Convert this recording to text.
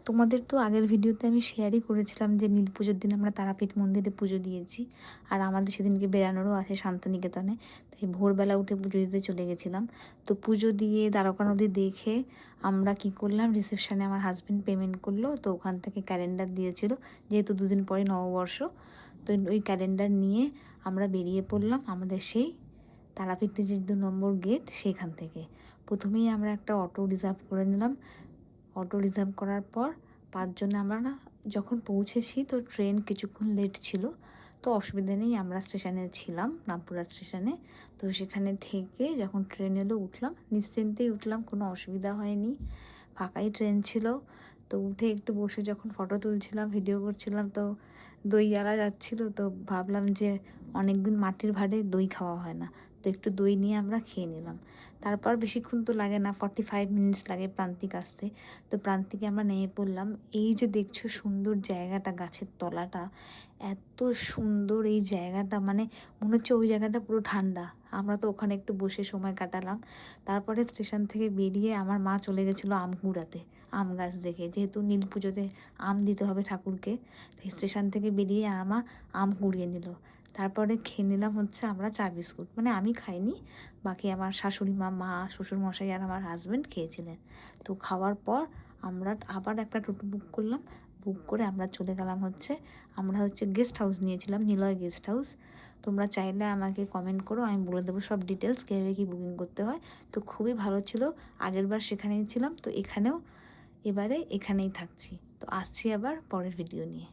তোমাদের তো আগের ভিডিওতে আমি শেয়ারই করেছিলাম যে নীল পুজোর দিন আমরা তারাপীঠ মন্দিরে পুজো দিয়েছি, আর আমাদের সেদিনকে বেরানোরও আছে শান্তিনিকেতনে। তাই ভোরবেলা উঠে পুজো দিতে চলে গেছিলাম। তো পুজো দিয়ে দ্বারকা নদী দেখে আমরা কি করলাম, রিসেপশানে আমার হাজব্যান্ড পেমেন্ট করলো, তো ওখান থেকে ক্যালেন্ডার দিয়েছিল, যেহেতু দুদিন পরে নববর্ষ। তো ওই ক্যালেন্ডার নিয়ে আমরা বেরিয়ে পড়লাম আমাদের সেই তারাপীঠের যে 2 নম্বর গেট সেখান থেকে। প্রথমেই আমরা একটা অটো রিজার্ভ করে নিলাম। অটো রিজার্ভ করার পর 5 জনে আমরা যখন পৌঁছেছি, তো ট্রেন কিছুক্ষণ লেট ছিল, তো অসুবিধা নেই, আমরা স্টেশনে ছিলাম, রামপুরহাট স্টেশনে। তো সেখানে থেকে যখন ট্রেন এলো উঠলাম, নিশ্চিন্তেই উঠলাম, কোনো অসুবিধা হয়নি, ফাঁকাই ট্রেন ছিল। তো উঠে একটু বসে যখন ফটো তুলছিলাম, ভিডিও করছিলাম, তো দইওয়ালা যাচ্ছিলো, তো ভাবলাম যে অনেক দিন মাটির ভাঁড়ে দই খাওয়া হয় না, তো একটু দই নিয়ে আমরা খেয়ে নিলাম। তারপর বেশিক্ষণ তো লাগে না, 45 মিনিটস লাগে প্রান্তিক আসতে। তো প্রান্তিকে আমরা নেমে পড়লাম। এই যে দেখছো সুন্দর জায়গাটা, গাছের তলাটা এত সুন্দর, এই জায়গাটা মানে মনে হচ্ছে ওই জায়গাটা পুরো ঠান্ডা। আমরা তো ওখানে একটু বসে সময় কাটালাম। তারপরে স্টেশন থেকে বেরিয়ে আমার মা চলে গেছিলো আম কুড়াতে, আম গাছ দেখে, যেহেতু নীল পুজোতে আম দিতে হবে ঠাকুরকে। তাই স্টেশন থেকে বেরিয়ে আমার আম কুড়িয়ে নিল। তারপরে খেয়ে নিলাম হচ্ছে আমরা চা বিস্কুট, মানে আমি খাইনি, বাকি আমার শাশুড়ি মা, মা, শ্বশুরমশাই আর আমার হাজব্যান্ড খেয়েছিলেন। তো খাওয়ার পর আমরা আবার একটা টোটো বুক করলাম। বুক করে আমরা চলে গেলাম হচ্ছে, আমরা হচ্ছে গেস্ট হাউস নিয়েছিলাম, নিলয় গেস্ট হাউস। তোমরা চাইলে আমাকে কমেন্ট করো, আমি বলে দেবো সব ডিটেলস, কীভাবে কী বুকিং করতে হয়। তো খুবই ভালো ছিল, আগের বার সেখানেই ছিলাম, তো এখানেও এবারে এখানেই থাকছি। তো আসছি আবার পরের ভিডিও নিয়ে।